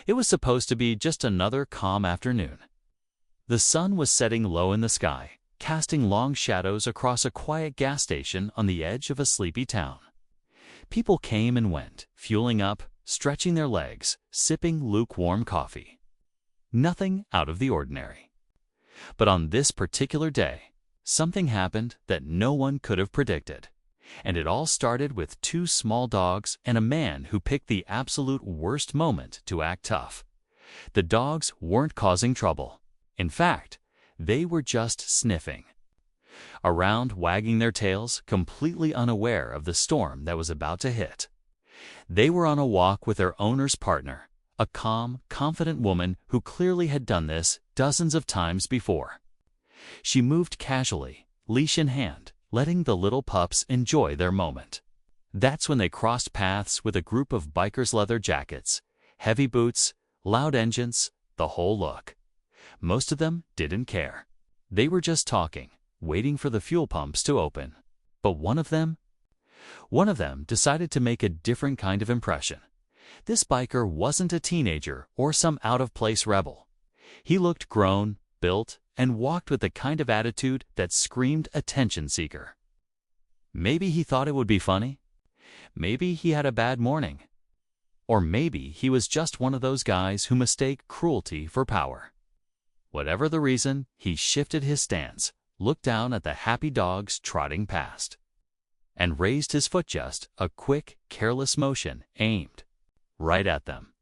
It was supposed to be just another calm afternoon. The sun was setting low in the sky, casting long shadows across a quiet gas station on the edge of a sleepy town. People came and went, fueling up, stretching their legs, sipping lukewarm coffee. Nothing out of the ordinary. But on this particular day, something happened that no one could have predicted. And it all started with two small dogs and a man who picked the absolute worst moment to act tough. The dogs weren't causing trouble. In fact, they were just sniffing around, wagging their tails, completely unaware of the storm that was about to hit. They were on a walk with their owner's partner, a calm, confident woman who clearly had done this dozens of times before. She moved casually, leash in hand, letting the little pups enjoy their moment. That's when they crossed paths with a group of bikers, leather jackets, heavy boots, loud engines, the whole look. Most of them didn't care. They were just talking, waiting for the fuel pumps to open. But one of them decided to make a different kind of impression. This biker wasn't a teenager or some out-of-place rebel. He looked grown, built, and walked with the kind of attitude that screamed attention seeker. Maybe he thought it would be funny. Maybe he had a bad morning. Or maybe he was just one of those guys who mistake cruelty for power. Whatever the reason, he shifted his stance, looked down at the happy dogs trotting past, and raised his foot, just a quick, careless motion aimed right at them.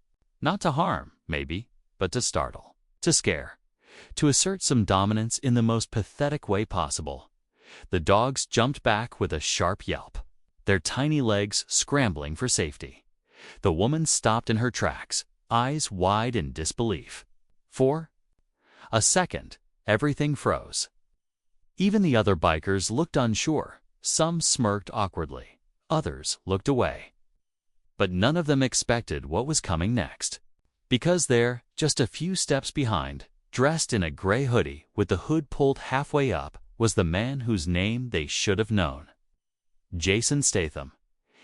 Not to harm, maybe, but to startle, to scare, to assert some dominance in the most pathetic way possible. The dogs jumped back with a sharp yelp, their tiny legs scrambling for safety. The woman stopped in her tracks, eyes wide in disbelief. For a second, everything froze. Even the other bikers looked unsure. Some smirked awkwardly, others looked away. But none of them expected what was coming next. Because there, just a few steps behind, dressed in a gray hoodie with the hood pulled halfway up, was the man whose name they should have known. Jason Statham.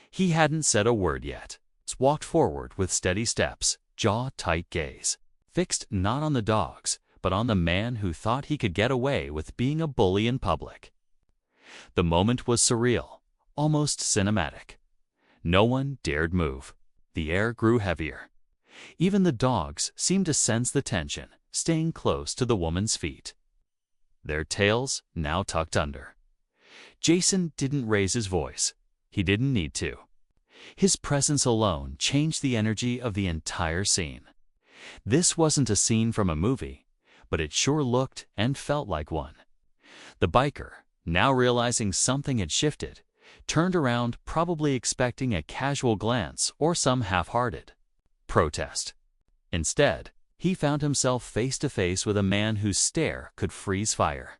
He hadn't said a word yet. Walked forward with steady steps, jaw-tight gaze, fixed not on the dogs, but on the man who thought he could get away with being a bully in public. The moment was surreal, almost cinematic. No one dared move. The air grew heavier. Even the dogs seemed to sense the tension, staying close to the woman's feet, their tails now tucked under. Jason didn't raise his voice. He didn't need to. His presence alone changed the energy of the entire scene. This wasn't a scene from a movie, but it sure looked and felt like one. The biker, now realizing something had shifted, turned around, probably expecting a casual glance or some half-hearted protest. Instead, he found himself face to face with a man whose stare could freeze fire.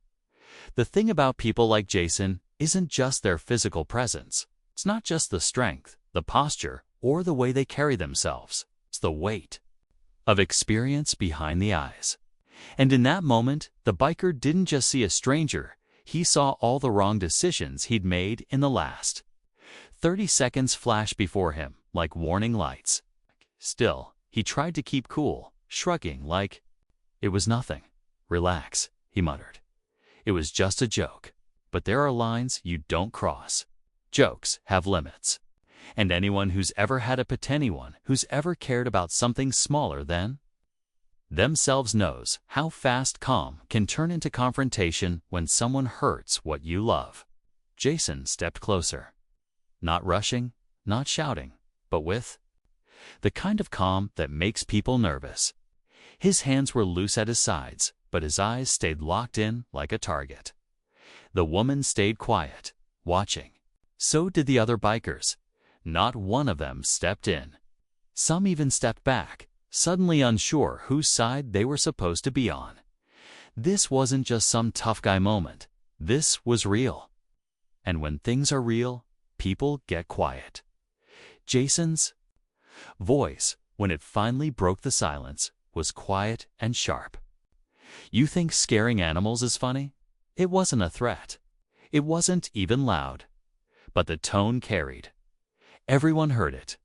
The thing about people like Jason isn't just their physical presence. It's not just the strength, the posture, or the way they carry themselves. It's the weight of experience behind the eyes. And in that moment, the biker didn't just see a stranger. He saw all the wrong decisions he'd made in the last 30 seconds flash before him like warning lights. Still, he tried to keep cool, shrugging like it was nothing. "Relax," he muttered. "It was just a joke. But there are lines you don't cross. Jokes have limits. And anyone who's ever had anyone who's ever cared about something smaller than themselves knows how fast calm can turn into confrontation when someone hurts what you love." Jason stepped closer. Not rushing, not shouting, but with the kind of calm that makes people nervous. His hands were loose at his sides, but his eyes stayed locked in like a target. The woman stayed quiet, watching. So did the other bikers. Not one of them stepped in. Some even stepped back, suddenly unsure whose side they were supposed to be on. This wasn't just some tough guy moment. This was real. And when things are real, people get quiet. Jason's voice, when it finally broke the silence, was quiet and sharp. "You think scaring animals is funny?" It wasn't a threat. It wasn't even loud. But the tone carried. Everyone heard it.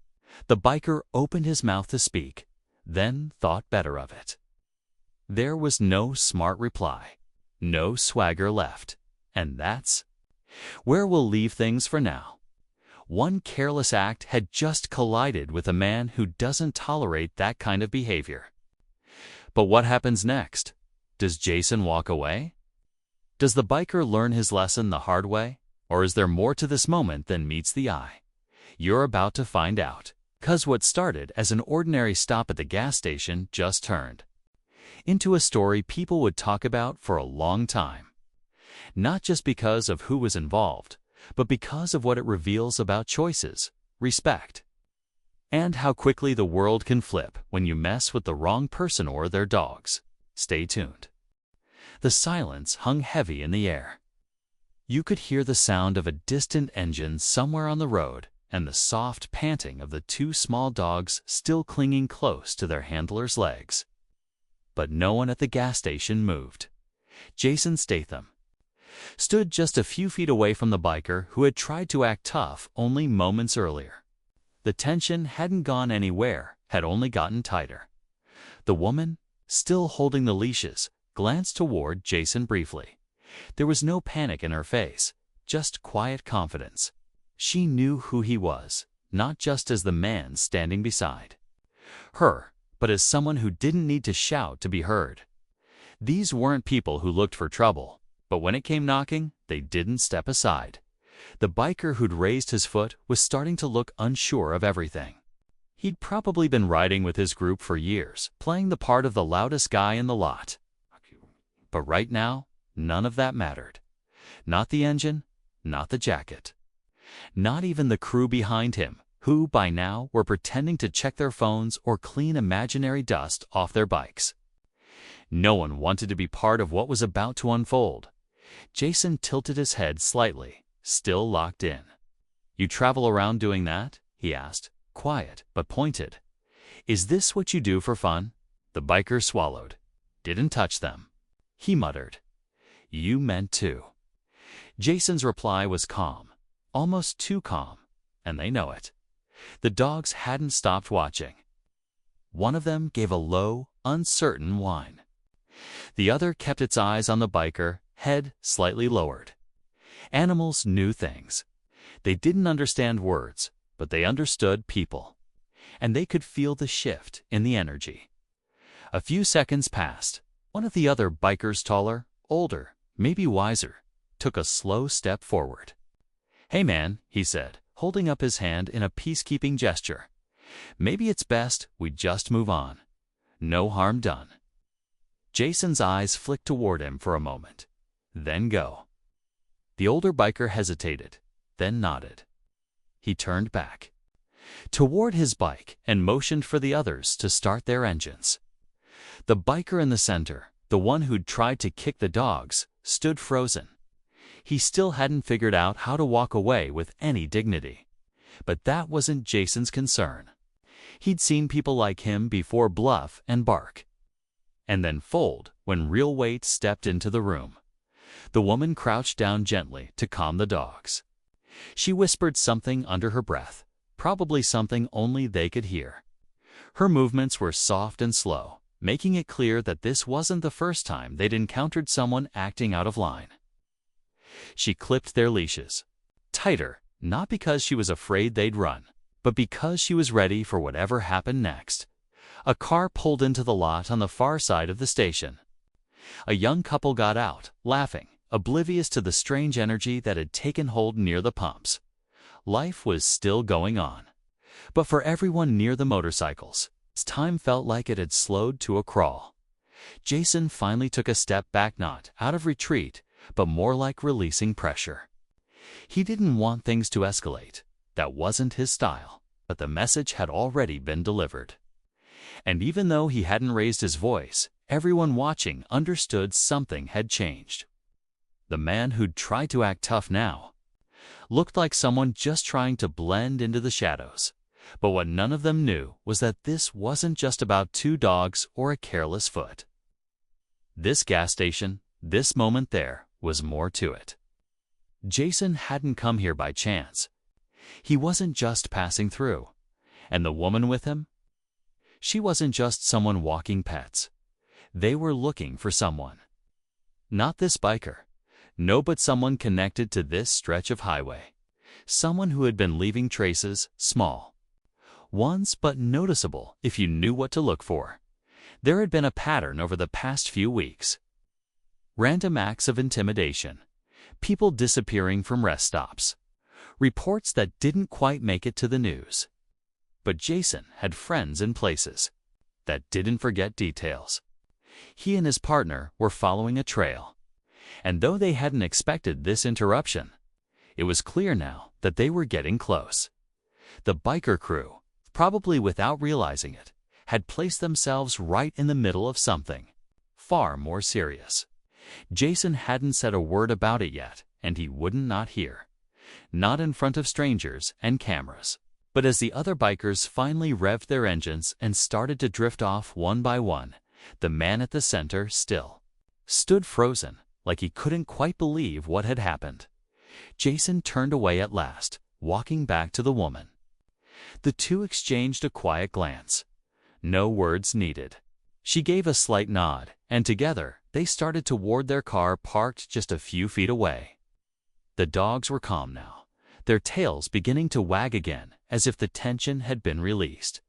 The biker opened his mouth to speak. then thought better of it. There was no smart reply, no swagger left, and that's where we'll leave things for now. One careless act had just collided with a man who doesn't tolerate that kind of behavior. But what happens next? Does Jason walk away? Does the biker learn his lesson the hard way? Or is there more to this moment than meets the eye? You're about to find out, 'cause what started as an ordinary stop at the gas station just turned into a story people would talk about for a long time. Not just because of who was involved, but because of what it reveals about choices, respect, and how quickly the world can flip when you mess with the wrong person or their dogs. Stay tuned. The silence hung heavy in the air. You could hear the sound of a distant engine somewhere on the road and the soft panting of the two small dogs still clinging close to their handlers' legs. But no one at the gas station moved. Jason Statham stood just a few feet away from the biker who had tried to act tough only moments earlier. The tension hadn't gone anywhere, had only gotten tighter. The woman, still holding the leashes, glanced toward Jason briefly. There was no panic in her face, just quiet confidence. She knew who he was, not just as the man standing beside her, but as someone who didn't need to shout to be heard. These weren't people who looked for trouble, but when it came knocking, they didn't step aside. The biker who'd raised his foot was starting to look unsure of everything. He'd probably been riding with his group for years, playing the part of the loudest guy in the lot. But right now, none of that mattered. Not the engine, not the jacket. Not even the crew behind him, who by now were pretending to check their phones or clean imaginary dust off their bikes. No one wanted to be part of what was about to unfold. Jason tilted his head slightly, still locked in. "You travel around doing that?" he asked, quiet but pointed. "Is this what you do for fun?" The biker swallowed. "Didn't touch them." He muttered, "You meant to." Jason's reply was calm, almost too calm, and they know it. The dogs hadn't stopped watching. One of them gave a low, uncertain whine. The other kept its eyes on the biker, head slightly lowered. Animals knew things. They didn't understand words, but they understood people. And they could feel the shift in the energy. A few seconds passed. One of the other bikers, taller, older, maybe wiser, took a slow step forward. "Hey man," he said, holding up his hand in a peacekeeping gesture. "Maybe it's best we just move on. No harm done." Jason's eyes flicked toward him for a moment. "Then go." The older biker hesitated, then nodded. He turned back toward his bike and motioned for the others to start their engines. The biker in the center, the one who'd tried to kick the dogs, stood frozen. He still hadn't figured out how to walk away with any dignity. But that wasn't Jason's concern. He'd seen people like him before bluff and bark, and then fold when real weight stepped into the room. The woman crouched down gently to calm the dogs. She whispered something under her breath, probably something only they could hear. Her movements were soft and slow, making it clear that this wasn't the first time they'd encountered someone acting out of line. She clipped their leashes tighter, not because she was afraid they'd run, but because she was ready for whatever happened next. A car pulled into the lot on the far side of the station. A young couple got out, laughing, oblivious to the strange energy that had taken hold near the pumps. Life was still going on. But for everyone near the motorcycles, time felt like it had slowed to a crawl. Jason finally took a step back, not out of retreat, but more like releasing pressure. He didn't want things to escalate. That wasn't his style, but the message had already been delivered. And even though he hadn't raised his voice, everyone watching understood something had changed. The man who'd tried to act tough now looked like someone just trying to blend into the shadows. But what none of them knew was that this wasn't just about two dogs or a careless foot. This gas station, this moment there, was more to it. Jason hadn't come here by chance. He wasn't just passing through. And the woman with him? She wasn't just someone walking pets. They were looking for someone. Not this biker. No, but someone connected to this stretch of highway. Someone who had been leaving traces, small ones, but noticeable if you knew what to look for. There had been a pattern over the past few weeks. Random acts of intimidation. People disappearing from rest stops. Reports that didn't quite make it to the news. But Jason had friends in places that didn't forget details. He and his partner were following a trail. And though they hadn't expected this interruption, it was clear now that they were getting close. The biker crew, probably without realizing it, had placed themselves right in the middle of something far more serious. Jason hadn't said a word about it yet, and he wouldn't not hear. Not in front of strangers and cameras. But as the other bikers finally revved their engines and started to drift off one by one, the man at the center still stood frozen, like he couldn't quite believe what had happened. Jason turned away at last, walking back to the woman. The two exchanged a quiet glance. No words needed. She gave a slight nod, and together they started toward their car parked just a few feet away. The dogs were calm now, their tails beginning to wag again as if the tension had been released.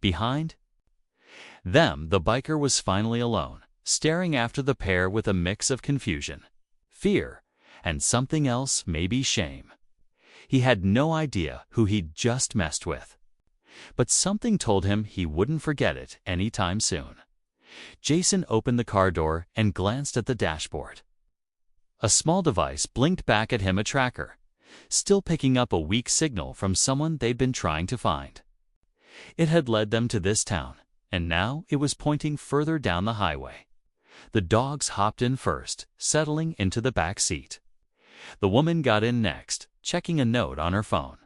Behind them, the biker was finally alone, staring after the pair with a mix of confusion, fear, and something else, maybe shame. He had no idea who he'd just messed with. But something told him he wouldn't forget it anytime soon. Jason opened the car door and glanced at the dashboard. A small device blinked back at him, a tracker, still picking up a weak signal from someone they'd been trying to find. It had led them to this town, and now it was pointing further down the highway. The dogs hopped in first, settling into the back seat. The woman got in next, checking a note on her phone.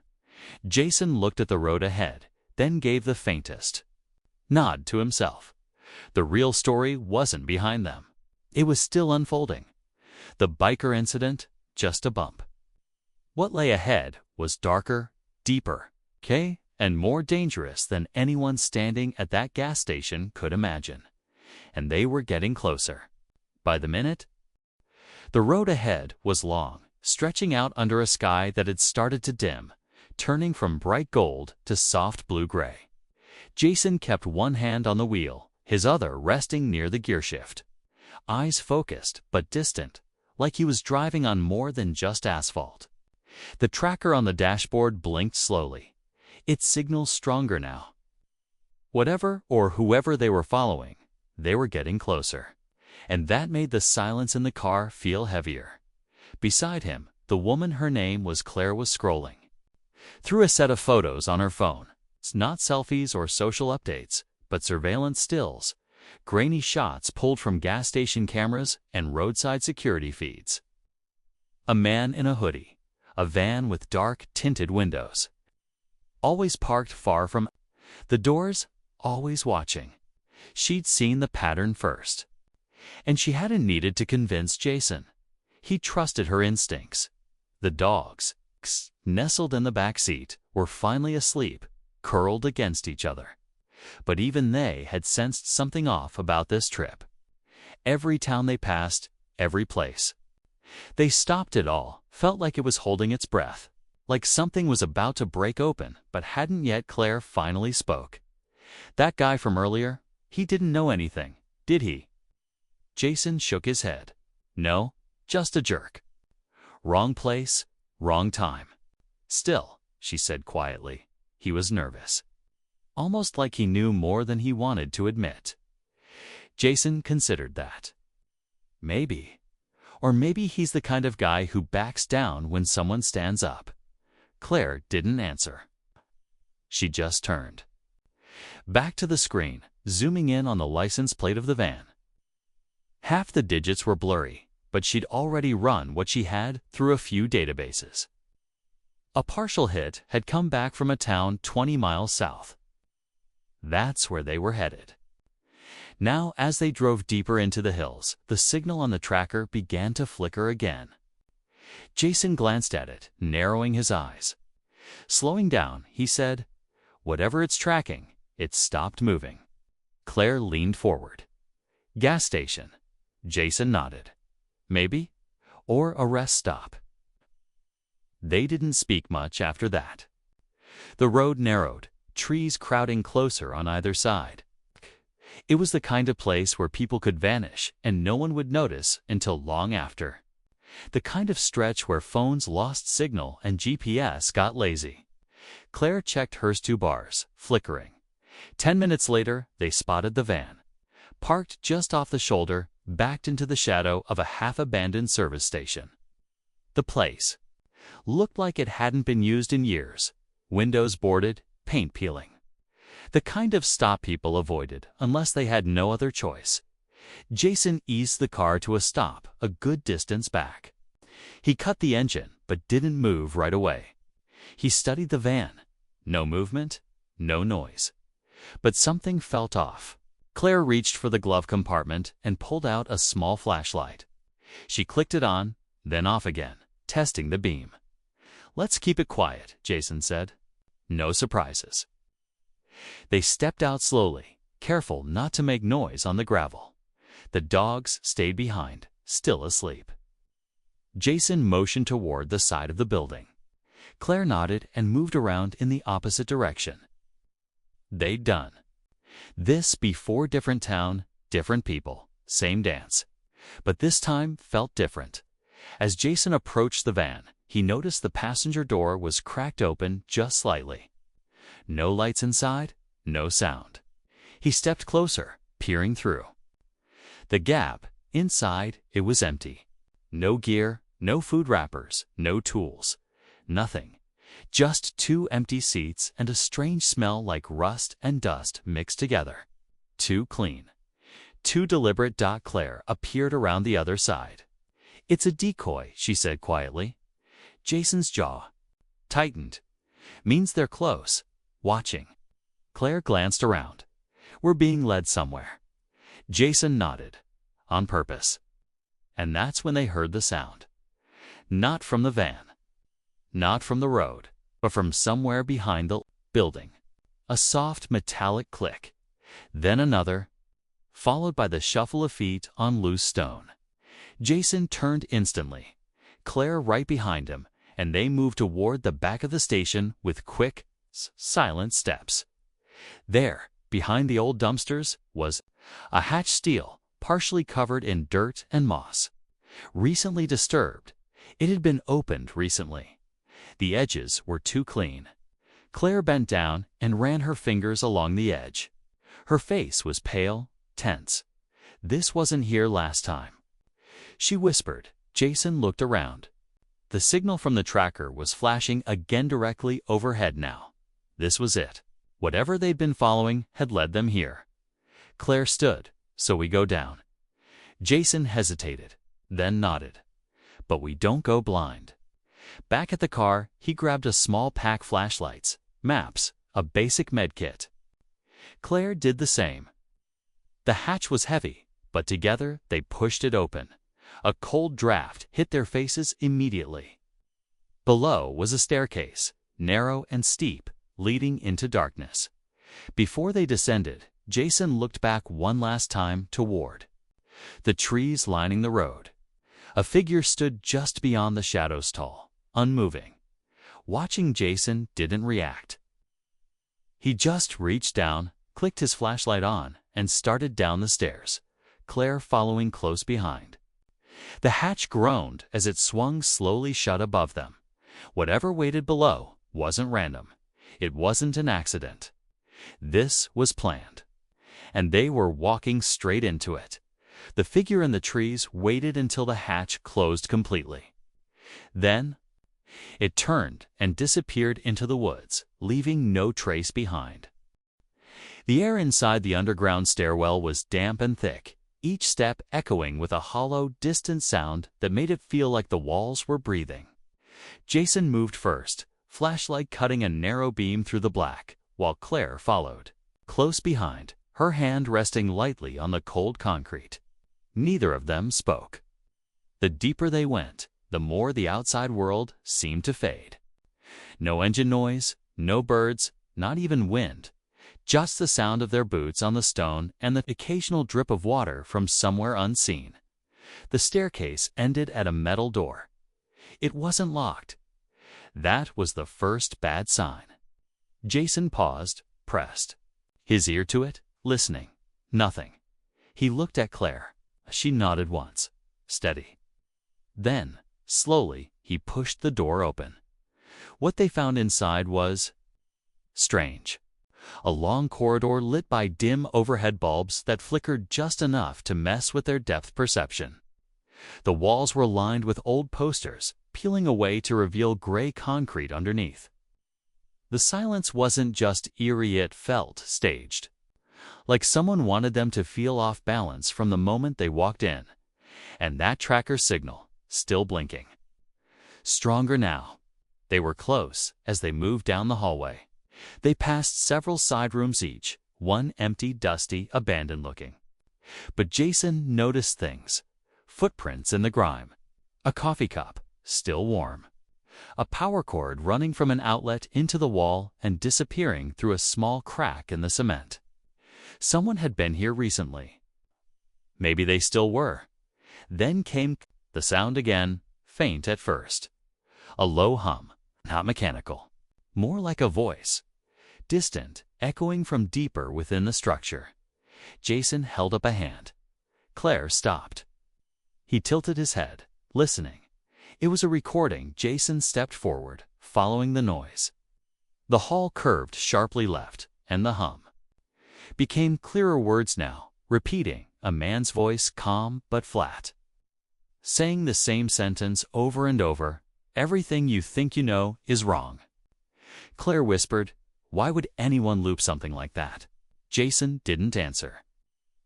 Jason looked at the road ahead, then gave the faintest nod to himself. The real story wasn't behind them. It was still unfolding. The biker incident, just a bump. What lay ahead was darker, deeper, and more dangerous than anyone standing at that gas station could imagine. And they were getting closer. By the minute, the road ahead was long, stretching out under a sky that had started to dim, turning from bright gold to soft blue-gray. Jason kept one hand on the wheel, his other resting near the gearshift. Eyes focused but distant, like he was driving on more than just asphalt. The tracker on the dashboard blinked slowly, its signal stronger now. Whatever or whoever they were following, they were getting closer, and that made the silence in the car feel heavier. Beside him, the woman, her name was Claire, was scrolling through a set of photos on her phone. It's not selfies or social updates, but surveillance stills, grainy shots pulled from gas station cameras and roadside security feeds. A man in a hoodie, a van with dark, tinted windows, always parked far from the doors, always watching. She'd seen the pattern first, and she hadn't needed to convince Jason. He trusted her instincts. The dogs, nestled in the back seat, were finally asleep, curled against each other. But even they had sensed something off about this trip. Every town they passed, every place they stopped, it all felt like it was holding its breath, like something was about to break open but hadn't yet. Claire finally spoke. "That guy from earlier, he didn't know anything, did he?" Jason shook his head. "No, just a jerk. Wrong place, wrong time." "Still," she said quietly, "he was nervous. Almost like he knew more than he wanted to admit." Jason considered that. Maybe. Or maybe he's the kind of guy who backs down when someone stands up. Claire didn't answer. She just turned back to the screen, zooming in on the license plate of the van. Half the digits were blurry, but she'd already run what she had through a few databases. A partial hit had come back from a town 20 miles south. That's where they were headed. Now, as they drove deeper into the hills, the signal on the tracker began to flicker again. Jason glanced at it, narrowing his eyes. Slowing down, he said, "Whatever it's tracking, it stopped moving." Claire leaned forward. Gas station. Jason nodded. Maybe? Or a rest stop. They didn't speak much after that. The road narrowed, trees crowding closer on either side. It was the kind of place where people could vanish and no one would notice until long after. The kind of stretch where phones lost signal and GPS got lazy. Claire checked hers 2 bars, flickering. 10 minutes later, they spotted the van. Parked just off the shoulder, backed into the shadow of a half-abandoned service station. The place looked like it hadn't been used in years. Windows boarded, paint peeling. The kind of stop people avoided unless they had no other choice. Jason eased the car to a stop a good distance back. He cut the engine but didn't move right away. He studied the van. No movement, no noise. But something felt off. Claire reached for the glove compartment and pulled out a small flashlight. She clicked it on, then off again, testing the beam. "Let's keep it quiet," Jason said. "No surprises." They stepped out slowly, careful not to make noise on the gravel. The dogs stayed behind, still asleep. Jason motioned toward the side of the building. Claire nodded and moved around in the opposite direction. They'd done. This before different town, different people, same dance. But this time felt different. As Jason approached the van, he noticed the passenger door was cracked open just slightly. No lights inside, no sound. He stepped closer, peering through. The gap, inside, it was empty. No gear, no food wrappers, no tools. Nothing. Just 2 empty seats and a strange smell like rust and dust mixed together. Too clean. Too deliberate. Claire appeared around the other side. "It's a decoy," she said quietly. Jason's jaw tightened. "Means they're close. Watching." Claire glanced around. "We're being led somewhere." Jason nodded. "On purpose." And that's when they heard the sound. Not from the van. Not from the road, but from somewhere behind the building. A soft metallic click. Then another, followed by the shuffle of feet on loose stone. Jason turned instantly. Claire right behind him, and they moved toward the back of the station with quick, silent steps. There, behind the old dumpsters, was a hatch steel, partially covered in dirt and moss. Recently disturbed. It had been opened recently. The edges were too clean. Claire bent down and ran her fingers along the edge. Her face was pale, tense. This wasn't here last time. She whispered. Jason looked around. The signal from the tracker was flashing again directly overhead now. This was it. Whatever they'd been following had led them here. Claire stood. "So we go down." Jason hesitated, then nodded. "But we don't go blind." Back at the car, he grabbed a small pack of flashlights, maps, a basic med kit. Claire did the same. The hatch was heavy, but together they pushed it open. A cold draft hit their faces immediately. Below was a staircase, narrow and steep, leading into darkness. Before they descended, Jason looked back one last time toward the trees lining the road. A figure stood just beyond the shadows, tall, unmoving. Watching, Jason didn't react. He just reached down, clicked his flashlight on, and started down the stairs, Claire following close behind. The hatch groaned as it swung slowly shut above them. Whatever waited below wasn't random. It wasn't an accident. This was planned. And they were walking straight into it. The figure in the trees waited until the hatch closed completely. Then it turned and disappeared into the woods, leaving no trace behind. The air inside the underground stairwell was damp and thick, each step echoing with a hollow, distant sound that made it feel like the walls were breathing. Jason moved first, flashlight cutting a narrow beam through the black, while Claire followed, close behind, her hand resting lightly on the cold concrete. Neither of them spoke. The deeper they went, the more the outside world seemed to fade. No engine noise, no birds, not even wind. Just the sound of their boots on the stone and the occasional drip of water from somewhere unseen. The staircase ended at a metal door. It wasn't locked. That was the first bad sign. Jason paused, pressed his ear to it, listening. Nothing. He looked at Claire. She nodded once. Steady. Then, slowly, he pushed the door open. What they found inside was strange. A long corridor lit by dim overhead bulbs that flickered just enough to mess with their depth perception. The walls were lined with old posters, peeling away to reveal gray concrete underneath. The silence wasn't just eerie, it felt staged. Like someone wanted them to feel off balance from the moment they walked in. And that tracker signal, still blinking. Stronger now. They were close as they moved down the hallway. They passed several side rooms each, one empty, dusty, abandoned-looking. But Jason noticed things. Footprints in the grime. A coffee cup, still warm. A power cord running from an outlet into the wall and disappearing through a small crack in the cement. Someone had been here recently. Maybe they still were. Then came the sound again, faint at first. A low hum, not mechanical. More like a voice. Distant, echoing from deeper within the structure. Jason held up a hand. Claire stopped. He tilted his head, listening. It was a recording. Jason stepped forward, following the noise. The hall curved sharply left, and the hum became clearer words now, repeating, a man's voice, calm but flat. Saying the same sentence over and over, everything you think you know is wrong. Claire whispered, why would anyone loop something like that? Jason didn't answer.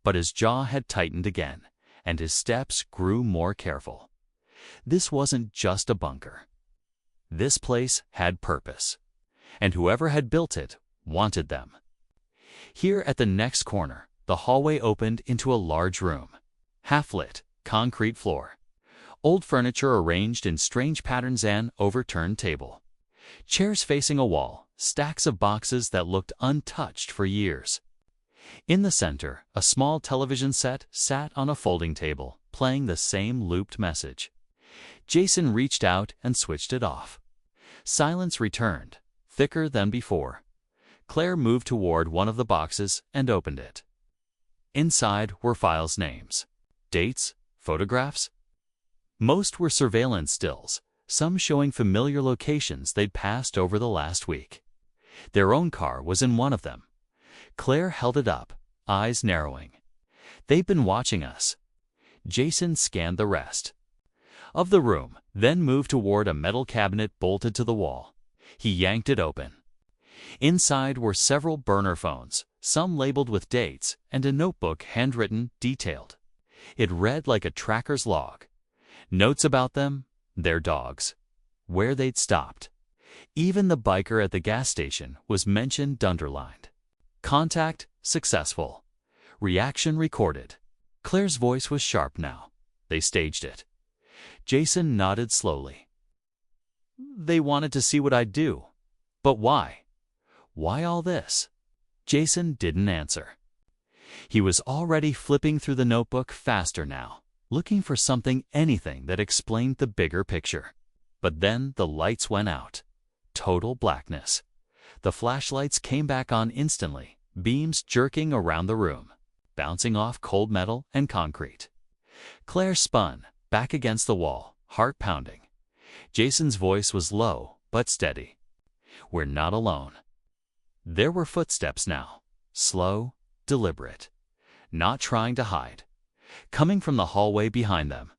But his jaw had tightened again, and his steps grew more careful. This wasn't just a bunker. This place had purpose, and whoever had built it wanted them. Here at the next corner, the hallway opened into a large room. Half-lit, concrete floor. Old furniture arranged in strange patterns, an overturned table. Chairs facing a wall, stacks of boxes that looked untouched for years. In the center, a small television set sat on a folding table, playing the same looped message. Jason reached out and switched it off. Silence returned, thicker than before. Claire moved toward one of the boxes and opened it. Inside were files, names, dates, photographs. Most were surveillance stills, some showing familiar locations they'd passed over the last week. Their own car was in one of them. Claire held it up, eyes narrowing. They've been watching us. Jason scanned the rest of the room, then moved toward a metal cabinet bolted to the wall. He yanked it open. Inside were several burner phones, some labeled with dates, and a notebook handwritten, detailed. It read like a tracker's log. Notes about them, their dogs, where they'd stopped. Even the biker at the gas station was mentioned, underlined. Contact successful. Reaction recorded. Claire's voice was sharp now. They staged it. Jason nodded slowly. They wanted to see what I'd do. But why? Why all this? Jason didn't answer. He was already flipping through the notebook faster now, looking for something, anything that explained the bigger picture. But then the lights went out. Total blackness. The flashlights came back on instantly, beams jerking around the room, bouncing off cold metal and concrete. Claire spun, back against the wall, heart pounding. Jason's voice was low but steady. We're not alone. There were footsteps now, slow, deliberate, not trying to hide, coming from the hallway behind them.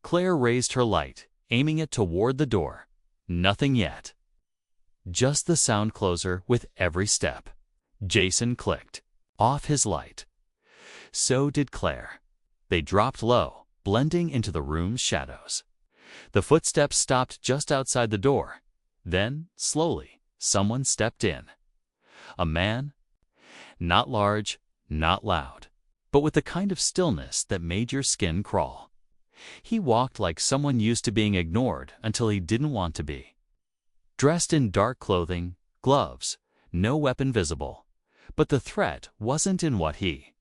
Claire raised her light, aiming it toward the door. Nothing yet. Just the sound closer with every step. Jason clicked off his light. So did Claire. They dropped low, blending into the room's shadows. The footsteps stopped just outside the door. Then, slowly, someone stepped in. A man, not large, not loud, but with the kind of stillness that made your skin crawl. He walked like someone used to being ignored until he didn't want to be. Dressed in dark clothing, gloves, no weapon visible, But the threat wasn't in what he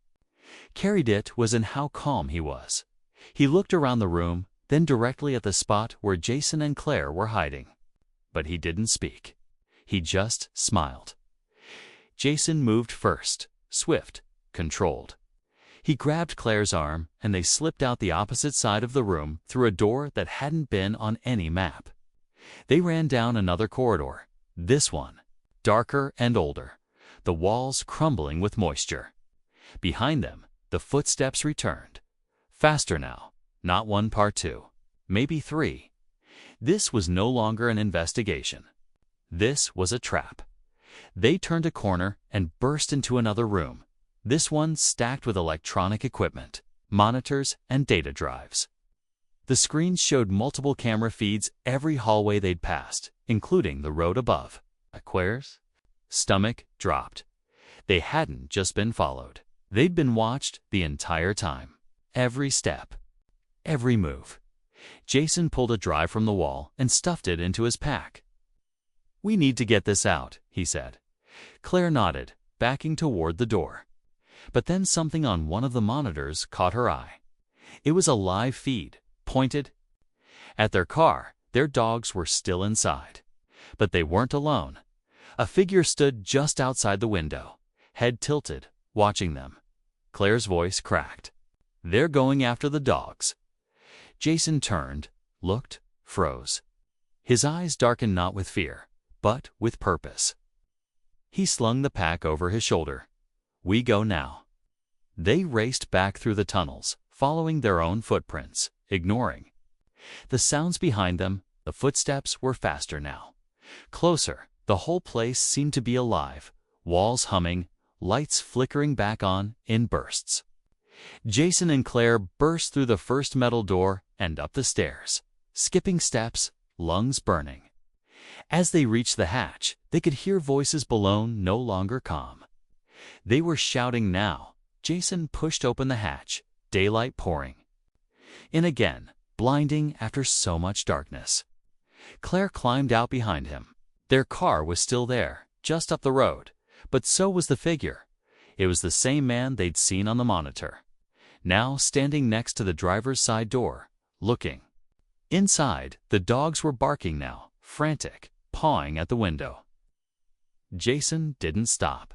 carried, it was in how calm he was. He looked around the room, then directly at the spot where Jason and Claire were hiding. But he didn't speak. He just smiled. Jason moved first, swift, controlled. He grabbed Claire's arm, and they slipped out the opposite side of the room through a door that hadn't been on any map. They ran down another corridor, this one, darker and older, the walls crumbling with moisture. Behind them, the footsteps returned. Faster now, not one, part two, maybe three. This was no longer an investigation. This was a trap. They turned a corner and burst into another room, this one stacked with electronic equipment, monitors, and data drives. The screens showed multiple camera feeds every hallway they'd passed, including the road above. Claire's stomach dropped. They hadn't just been followed. They'd been watched the entire time. Every step, every move. Jason pulled a drive from the wall and stuffed it into his pack. "We need to get this out," he said. Claire nodded, backing toward the door. But then something on one of the monitors caught her eye. It was a live feed, pointed at their car. Their dogs were still inside. But they weren't alone. A figure stood just outside the window, head tilted, watching them. Claire's voice cracked. "They're going after the dogs." Jason turned, looked, froze. His eyes darkened not with fear, but with purpose. He slung the pack over his shoulder. "We go now." They raced back through the tunnels, following their own footprints, ignoring the sounds behind them. The footsteps were faster now. Closer, the whole place seemed to be alive, walls humming, lights flickering back on in bursts. Jason and Claire burst through the first metal door and up the stairs, skipping steps, lungs burning. As they reached the hatch, they could hear voices below, no longer calm. They were shouting now. Jason pushed open the hatch, daylight pouring in again, blinding after so much darkness. Claire climbed out behind him. Their car was still there, just up the road, but so was the figure. It was the same man they'd seen on the monitor, now standing next to the driver's side door, looking. Inside, the dogs were barking now, frantic, pawing at the window. Jason didn't stop.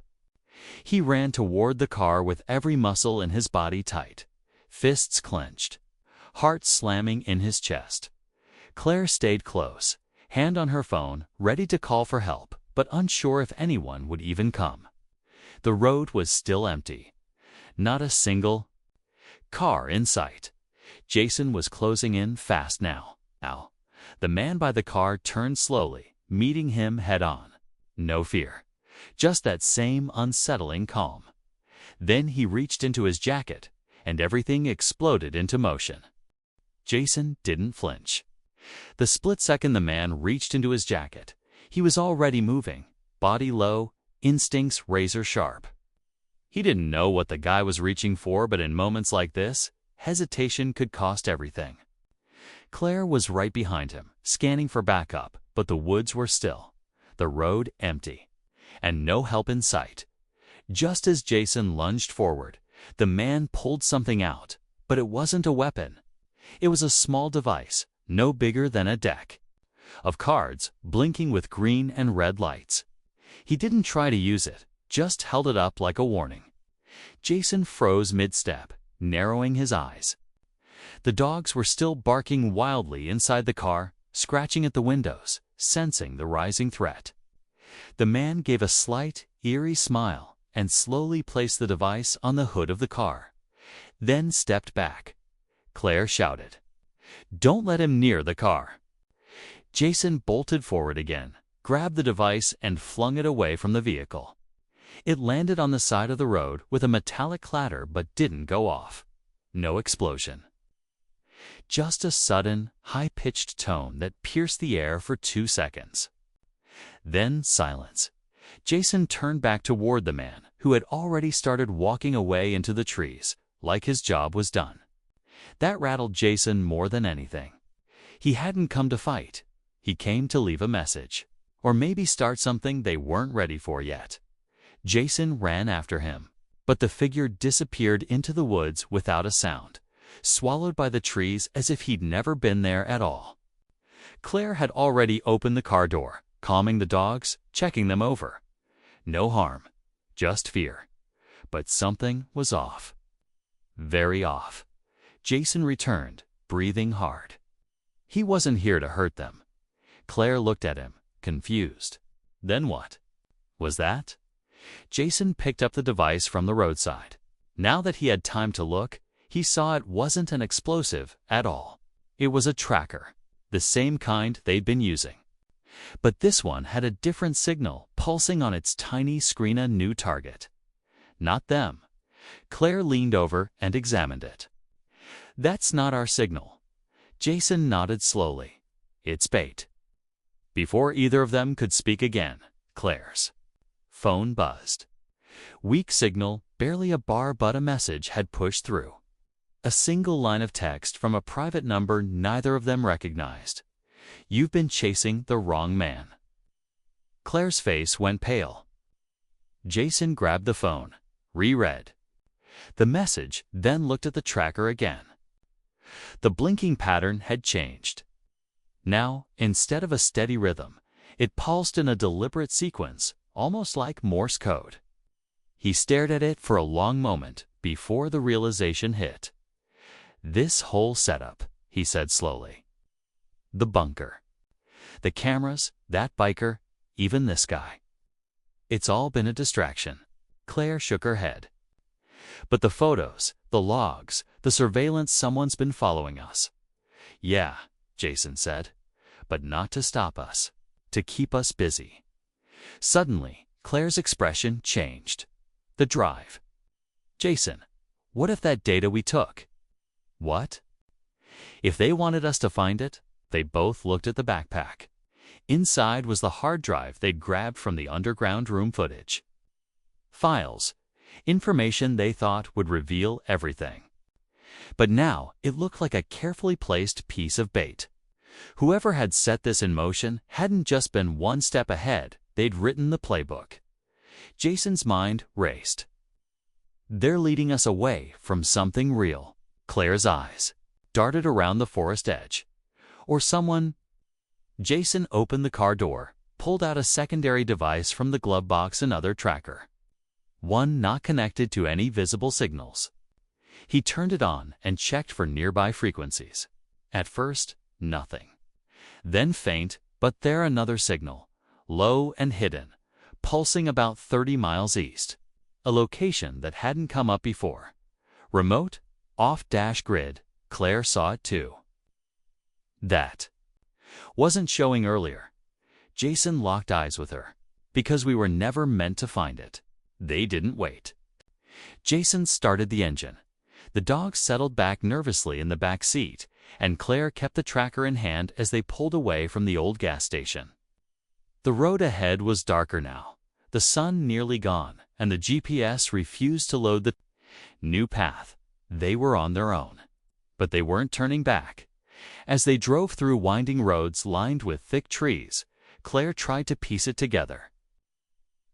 He ran toward the car with every muscle in his body tight, fists clenched, heart slamming in his chest. Claire stayed close, hand on her phone, ready to call for help, but unsure if anyone would even come. The road was still empty. Not a single car in sight. Jason was closing in fast now. The man by the car turned slowly, meeting him head-on. No fear. Just that same unsettling calm. Then he reached into his jacket, and everything exploded into motion. Jason didn't flinch. The split second the man reached into his jacket, he was already moving, body low, instincts razor sharp. He didn't know what the guy was reaching for, but in moments like this, hesitation could cost everything. Claire was right behind him, scanning for backup, but the woods were still, the road empty, and no help in sight. Just as Jason lunged forward, the man pulled something out, but it wasn't a weapon. It was a small device, no bigger than a deck of cards, blinking with green and red lights. He didn't try to use it, just held it up like a warning. Jason froze mid-step, narrowing his eyes. The dogs were still barking wildly inside the car, scratching at the windows, sensing the rising threat. The man gave a slight, eerie smile and slowly placed the device on the hood of the car, then stepped back. Claire shouted, "Don't let him near the car." Jason bolted forward again, grabbed the device and flung it away from the vehicle. It landed on the side of the road with a metallic clatter but didn't go off. No explosion. Just a sudden, high-pitched tone that pierced the air for 2 seconds. Then silence. Jason turned back toward the man, who had already started walking away into the trees, like his job was done. That rattled Jason more than anything. He hadn't come to fight. He came to leave a message, or maybe start something they weren't ready for yet. Jason ran after him, but the figure disappeared into the woods without a sound, swallowed by the trees as if he'd never been there at all. Claire had already opened the car door, calming the dogs, checking them over. No harm, just fear. But something was off. Very off. Jason returned, breathing hard. He wasn't here to hurt them. Claire looked at him, confused. Then what? Was that? Jason picked up the device from the roadside. Now that he had time to look, he saw it wasn't an explosive at all. It was a tracker, the same kind they'd been using. But this one had a different signal pulsing on its tiny screen, a new target. Not them. Claire leaned over and examined it. That's not our signal. Jason nodded slowly. It's bait. Before either of them could speak again, Claire's phone buzzed. Weak signal, barely a bar, but a message had pushed through. A single line of text from a private number neither of them recognized. You've been chasing the wrong man. Claire's face went pale. Jason grabbed the phone, reread the message, then looked at the tracker again. The blinking pattern had changed. Now, instead of a steady rhythm, it pulsed in a deliberate sequence, almost like Morse code. He stared at it for a long moment before the realization hit. This whole setup, he said slowly. The bunker. The cameras, that biker, even this guy. It's all been a distraction. Claire shook her head. But the photos, the logs, the surveillance, someone's been following us. Yeah, Jason said, but not to stop us, to keep us busy. Suddenly, Claire's expression changed. The drive. Jason, what if that data we took? What? If they wanted us to find it, they both looked at the backpack. Inside was the hard drive they'd grabbed from the underground room footage. Files, information they thought would reveal everything. But now it looked like a carefully placed piece of bait. Whoever had set this in motion hadn't just been one step ahead, they'd written the playbook. Jason's mind raced. They're leading us away from something real. Claire's eyes darted around the forest edge. Or someone. Jason opened the car door, pulled out a secondary device from the glove box, another tracker. One not connected to any visible signals. He turned it on and checked for nearby frequencies. At first, nothing. Then faint, but there another signal, low and hidden, pulsing about 30 miles east. A location that hadn't come up before. Remote, off-dash grid, Claire saw it too. That wasn't showing earlier. Jason locked eyes with her. Because we were never meant to find it. They didn't wait. Jason started the engine. The dogs settled back nervously in the back seat, and Claire kept the tracker in hand as they pulled away from the old gas station. The road ahead was darker now, the sun nearly gone, and the GPS refused to load the new path. They were on their own. But they weren't turning back. As they drove through winding roads lined with thick trees, Claire tried to piece it together.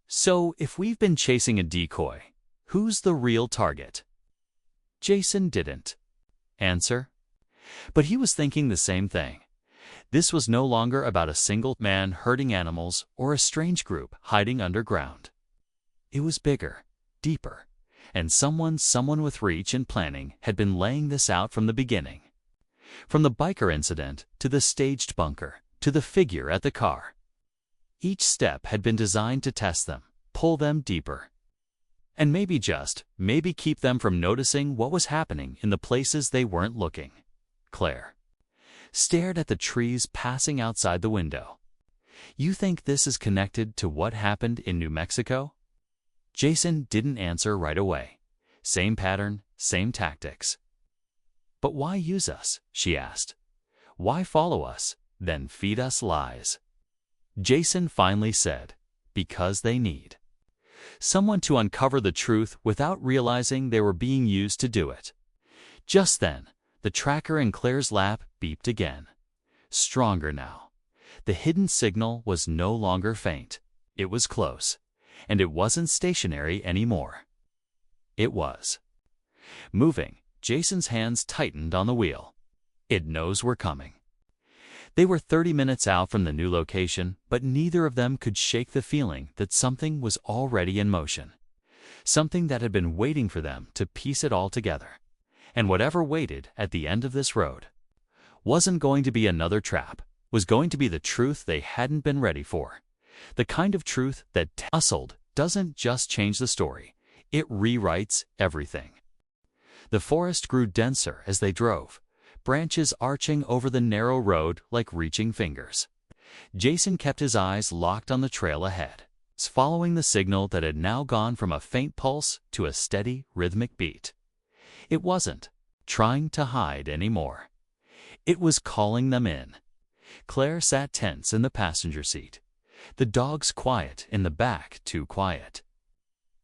So, if we've been chasing a decoy, who's the real target? Jason didn't answer. But he was thinking the same thing. This was no longer about a single man herding animals or a strange group hiding underground. It was bigger, deeper, and someone with reach and planning had been laying this out from the beginning. From the biker incident to the staged bunker to the figure at the car. Each step had been designed to test them, pull them deeper. And maybe keep them from noticing what was happening in the places they weren't looking. Claire stared at the trees passing outside the window. You think this is connected to what happened in New Mexico? Jason didn't answer right away. Same pattern, same tactics. But why use us? She asked. Why follow us, then feed us lies? Jason finally said, because they need someone to uncover the truth without realizing they were being used to do it. Just then, the tracker in Claire's lap beeped again. Stronger now. The hidden signal was no longer faint. It was close. and it wasn't stationary anymore. It was moving. Jason's hands tightened on the wheel. It knows we're coming. They were 30 minutes out from the new location, but neither of them could shake the feeling that something was already in motion. Something that had been waiting for them to piece it all together. And whatever waited at the end of this road wasn't going to be another trap, was going to be the truth they hadn't been ready for. The kind of truth that hustled doesn't just change the story, it rewrites everything. The forest grew denser as they drove, branches arching over the narrow road like reaching fingers. Jason kept his eyes locked on the trail ahead, following the signal that had now gone from a faint pulse to a steady, rhythmic beat. It wasn't trying to hide anymore. It was calling them in. Claire sat tense in the passenger seat. The dogs quiet in the back, too quiet.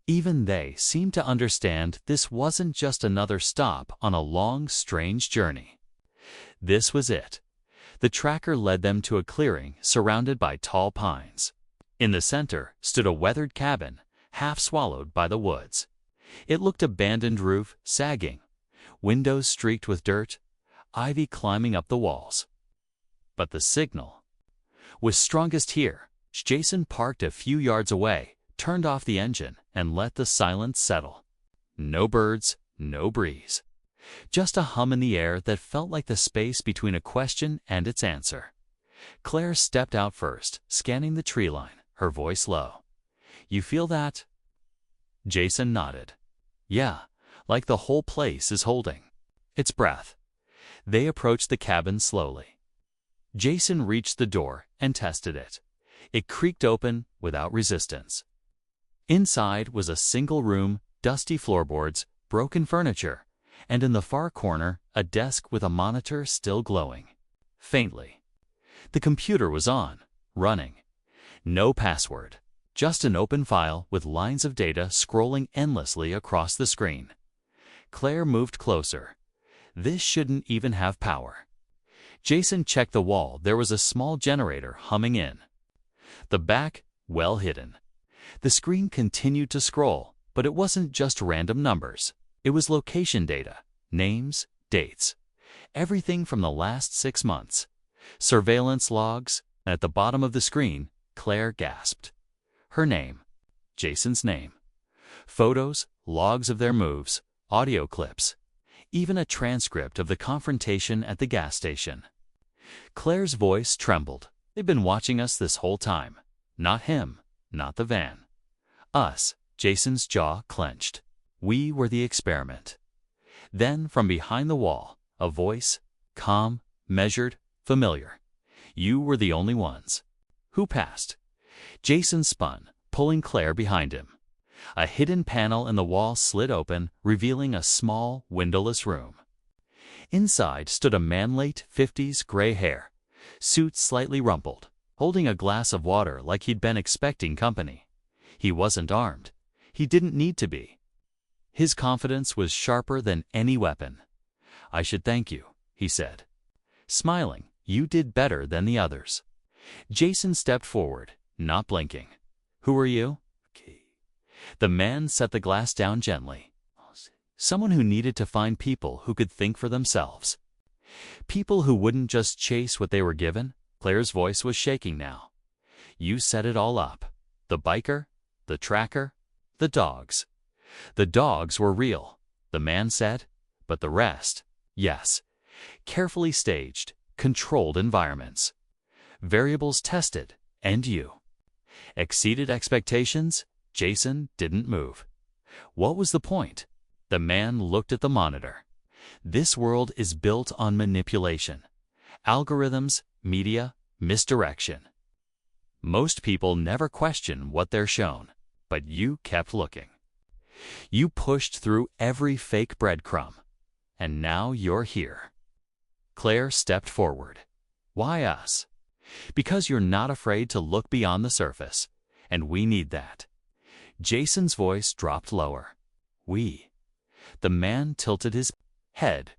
Even they seemed to understand this wasn't just another stop on a long, strange journey. This was it. The tracker led them to a clearing surrounded by tall pines. In the center stood a weathered cabin, half swallowed by the woods. It looked abandoned, roof sagging, windows streaked with dirt, ivy climbing up the walls. But the signal was strongest here. Jason parked a few yards away, turned off the engine, and let the silence settle. No birds, no breeze. Just a hum in the air that felt like the space between a question and its answer. Claire stepped out first, scanning the tree line, her voice low. "You feel that?" Jason nodded. "Yeah, like the whole place is holding its breath." They approached the cabin slowly. Jason reached the door and tested it. It creaked open without resistance. Inside was a single room, dusty floorboards, broken furniture, and in the far corner, a desk with a monitor still glowing faintly. The computer was on, running. No password, just an open file with lines of data scrolling endlessly across the screen. Claire moved closer. This shouldn't even have power. Jason checked the wall. There was a small generator humming in. The back, well hidden. The screen continued to scroll, but it wasn't just random numbers. It was location data, names, dates. Everything from the last 6 months. Surveillance logs. At the bottom of the screen, Claire gasped. Her name. Jason's name. Photos, logs of their moves, audio clips. Even a transcript of the confrontation at the gas station. Claire's voice trembled. "They've been watching us this whole time. Not him, not the van. Us." Jason's jaw clenched. "We were the experiment." Then, from behind the wall, a voice, calm, measured, familiar. "You were the only ones." "Who passed?" Jason spun, pulling Claire behind him. A hidden panel in the wall slid open, revealing a small, windowless room. Inside stood a man, late 50s, gray hair, suit slightly rumpled, holding a glass of water like he'd been expecting company. He wasn't armed. He didn't need to be. His confidence was sharper than any weapon. "I should thank you," he said, smiling. "You did better than the others." Jason stepped forward, not blinking. "Who are you?" The man set the glass down gently. "Someone who needed to find people who could think for themselves. People who wouldn't just chase what they were given." Claire's voice was shaking now. "You set it all up. The biker, the tracker, the dogs." "The dogs were real," the man said, "but the rest, yes. Carefully staged, controlled environments. Variables tested, and you exceeded expectations." Jason didn't move. "What was the point?" The man looked at the monitor. "This world is built on manipulation. Algorithms, media, misdirection. Most people never question what they're shown, but you kept looking. You pushed through every fake breadcrumb, and now you're here." Claire stepped forward. "Why us?" "Because you're not afraid to look beyond the surface, and we need that." Jason's voice dropped lower. "We." The man tilted his head.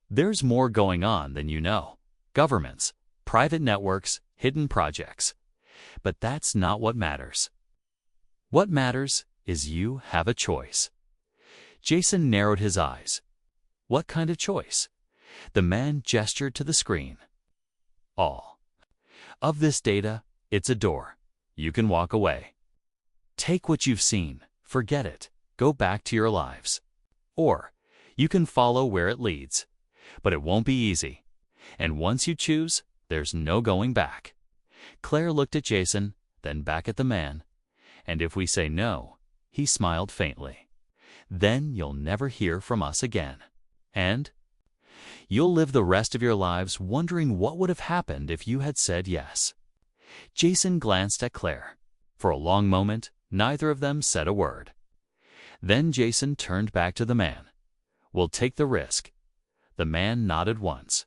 "There's more going on than you know. Governments, private networks, hidden projects. But that's not what matters. What matters is you have a choice. Jason narrowed his eyes. What kind of choice? The man gestured to the screen. All of this data, it's a door. You can walk away. Take what you've seen, forget it, go back to your lives. Or you can follow where it leads. But it won't be easy. And once you choose, there's no going back. Claire looked at Jason, then back at the man. And if we say no, he smiled faintly, then you'll never hear from us again. And you'll live the rest of your lives wondering what would have happened if you had said yes. Jason glanced at Claire. For a long moment, neither of them said a word. Then Jason turned back to the man. We'll take the risk. The man nodded once.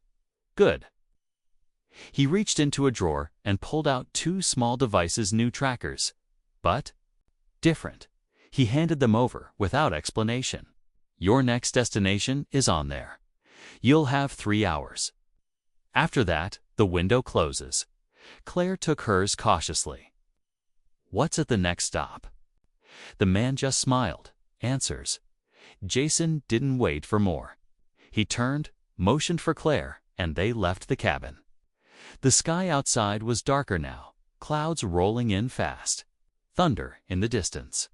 Good. He reached into a drawer and pulled out 2 small devices, new trackers. But different. He handed them over without explanation. Your next destination is on there. You'll have 3 hours. After that, the window closes. Claire took hers cautiously. What's at the next stop? The man just smiled. Answers. Jason didn't wait for more. He turned, motioned for Claire, and they left the cabin. The sky outside was darker now, clouds rolling in fast. Thunder in the distance.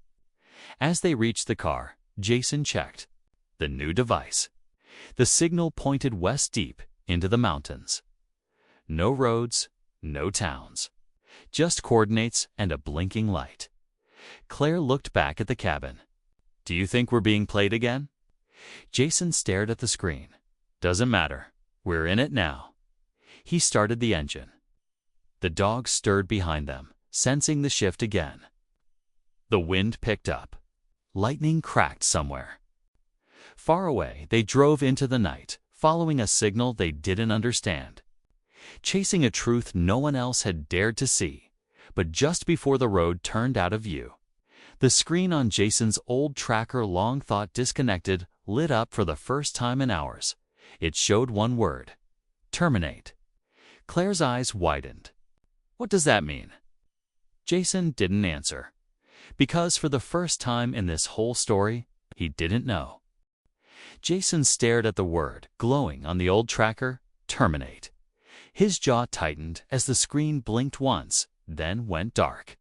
As they reached the car, Jason checked. The new device. The signal pointed west deep into the mountains. No roads, no towns. Just coordinates and a blinking light. Claire looked back at the cabin. Do you think we're being played again? Jason stared at the screen. Doesn't matter. We're in it now. He started the engine. The dogs stirred behind them, sensing the shift again. The wind picked up. Lightning cracked somewhere. Far away, they drove into the night, following a signal they didn't understand. Chasing a truth no one else had dared to see. But just before the road turned out of view, the screen on Jason's old tracker, long thought disconnected, lit up for the first time in hours. It showed one word. Terminate. Claire's eyes widened. What does that mean? Jason didn't answer. Because for the first time in this whole story, he didn't know. Jason stared at the word, glowing on the old tracker, terminate. His jaw tightened as the screen blinked once, then went dark.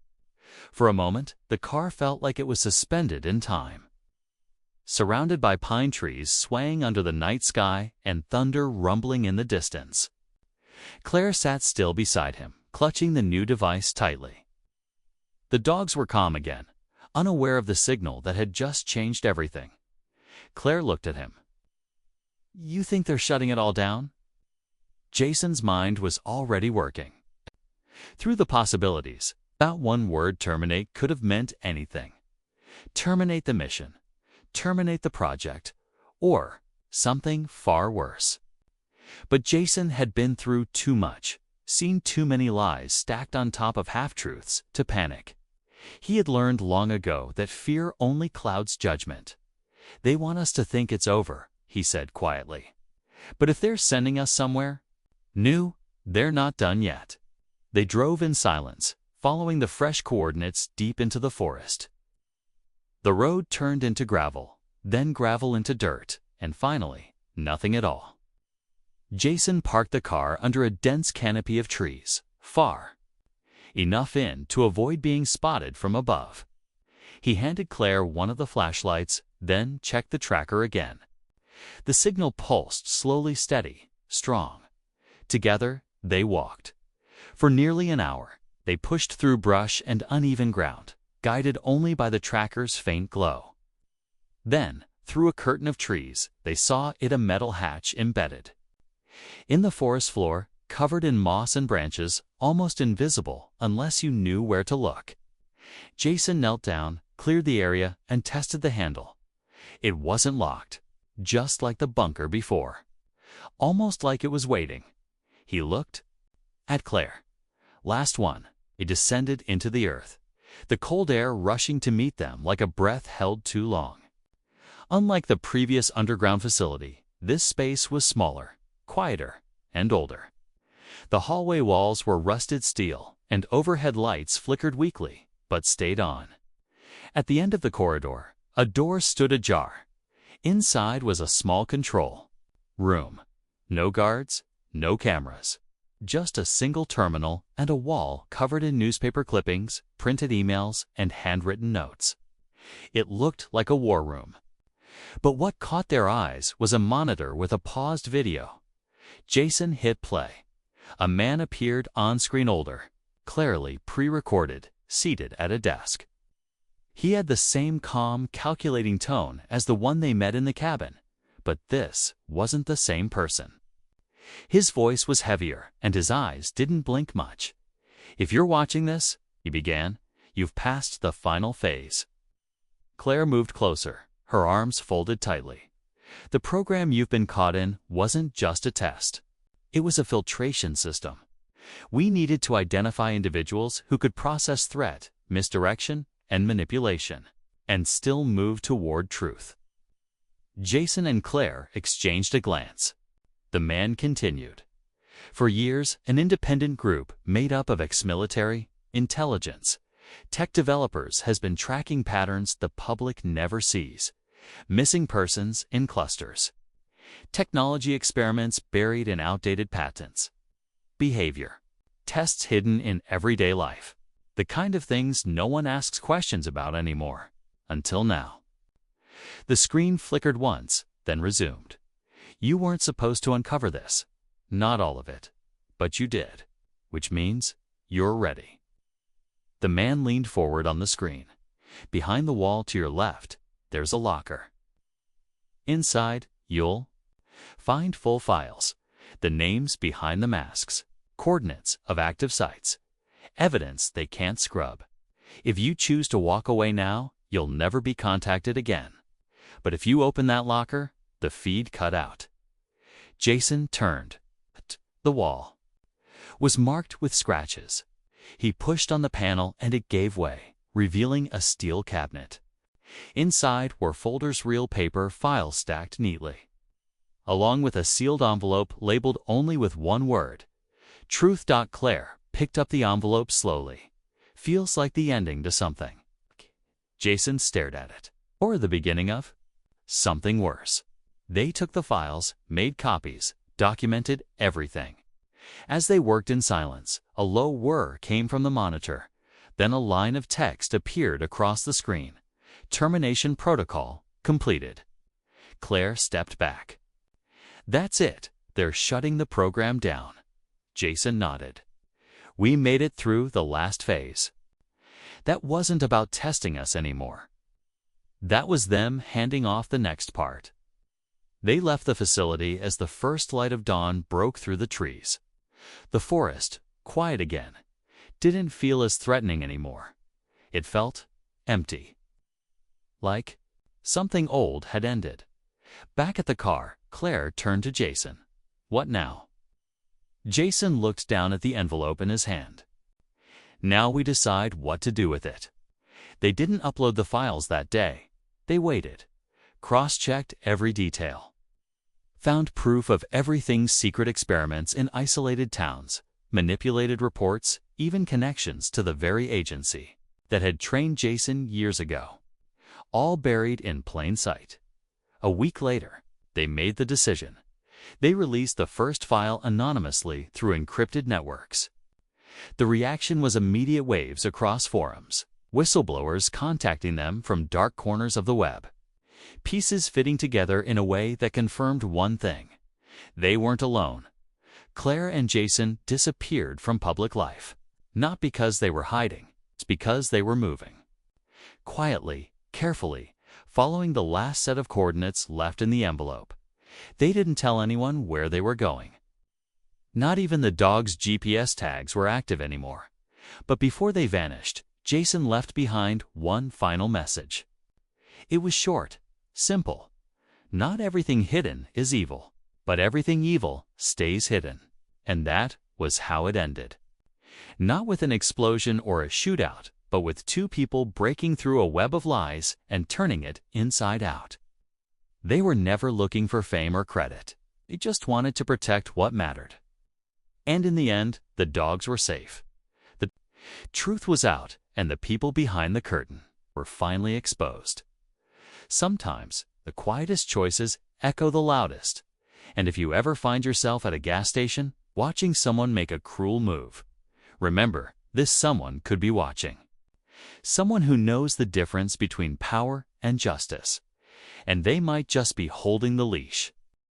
For a moment, the car felt like it was suspended in time. Surrounded by pine trees swaying under the night sky and thunder rumbling in the distance. Claire sat still beside him, clutching the new device tightly. The dogs were calm again, unaware of the signal that had just changed everything. Claire looked at him. You think they're shutting it all down? Jason's mind was already working. Through the possibilities, that one word terminate could have meant anything. Terminate the mission, terminate the project, or something far worse. But Jason had been through too much, seen too many lies stacked on top of half-truths to panic. He had learned long ago that fear only clouds judgment. They want us to think it's over, he said quietly. But if they're sending us somewhere new, they're not done yet. They drove in silence, following the fresh coordinates deep into the forest. The road turned into gravel, then gravel into dirt, and finally, nothing at all. Jason parked the car under a dense canopy of trees, far enough in to avoid being spotted from above. He handed Claire one of the flashlights, then checked the tracker again. The signal pulsed slowly, steady, strong. Together, they walked. For nearly an hour, they pushed through brush and uneven ground, guided only by the tracker's faint glow. Then, through a curtain of trees, they saw a metal hatch embedded in the forest floor, covered in moss and branches, almost invisible unless you knew where to look. Jason knelt down, cleared the area, and tested the handle. It wasn't locked, just like the bunker before. Almost like it was waiting. He looked at Claire. Last one. It descended into the earth, the cold air rushing to meet them like a breath held too long. Unlike the previous underground facility, this space was smaller, quieter, and older. The hallway walls were rusted steel, and overhead lights flickered weakly, but stayed on. At the end of the corridor, a door stood ajar. Inside was a small control room. No guards, no cameras. Just a single terminal and a wall covered in newspaper clippings, printed emails, and handwritten notes. It looked like a war room. But what caught their eyes was a monitor with a paused video. Jason hit play. A man appeared on-screen, older, clearly pre-recorded, seated at a desk. He had the same calm, calculating tone as the one they met in the cabin, but this wasn't the same person. His voice was heavier, and his eyes didn't blink much. "If you're watching this," he began, "you've passed the final phase." Claire moved closer, her arms folded tightly. "The program you've been caught in wasn't just a test. It was a filtration system. We needed to identify individuals who could process threat, misdirection, and manipulation, and still move toward truth." Jason and Claire exchanged a glance. The man continued. "For years, an independent group made up of ex-military, intelligence, tech developers has been tracking patterns the public never sees. Missing persons in clusters. Technology experiments buried in outdated patents. Behavior. Tests hidden in everyday life. The kind of things no one asks questions about anymore. Until now." The screen flickered once, then resumed. "You weren't supposed to uncover this. Not all of it. But you did. Which means you're ready." The man leaned forward on the screen. "Behind the wall to your left, there's a locker. Inside, you'll find full files, the names behind the masks, coordinates of active sites, evidence they can't scrub. If you choose to walk away now, you'll never be contacted again. But if you open that locker, the feed cut out." Jason turned. The wall was marked with scratches. He pushed on the panel and it gave way, revealing a steel cabinet. Inside were folders, real paper, files stacked neatly, along with a sealed envelope labeled only with one word, Truth. Claire picked up the envelope slowly. "Feels like the ending to something." Jason stared at it. Or the beginning of something worse. They took the files, made copies, documented everything. As they worked in silence, a low whir came from the monitor. Then a line of text appeared across the screen. "Termination protocol completed." Claire stepped back. "That's it. They're shutting the program down." Jason nodded. "We made it through the last phase. That wasn't about testing us anymore. That was them handing off the next part." They left the facility as the first light of dawn broke through the trees. The forest, quiet again, didn't feel as threatening anymore. It felt empty. Like something old had ended. Back at the car, Claire turned to Jason. "What now?" Jason looked down at the envelope in his hand. "Now we decide what to do with it." They didn't upload the files that day. They waited, cross-checked every detail, found proof of everything's secret experiments in isolated towns, manipulated reports, even connections to the very agency that had trained Jason years ago, all buried in plain sight. A week later, they made the decision. They released the first file anonymously through encrypted networks. The reaction was immediate, waves across forums, whistleblowers contacting them from dark corners of the web, pieces fitting together in a way that confirmed one thing: they weren't alone. Claire and Jason disappeared from public life, not because they were hiding, it's because they were moving. Quietly, carefully, following the last set of coordinates left in the envelope. They didn't tell anyone where they were going. Not even the dog's GPS tags were active anymore. But before they vanished, Jason left behind one final message. It was short, simple. Not everything hidden is evil, but everything evil stays hidden. And that was how it ended. Not with an explosion or a shootout, but with two people breaking through a web of lies and turning it inside out. They were never looking for fame or credit. They just wanted to protect what mattered. And in the end, the dogs were safe. The truth was out, and the people behind the curtain were finally exposed. Sometimes, the quietest choices echo the loudest. And if you ever find yourself at a gas station watching someone make a cruel move, remember, this someone could be watching. Someone who knows the difference between power and justice. And they might just be holding the leash.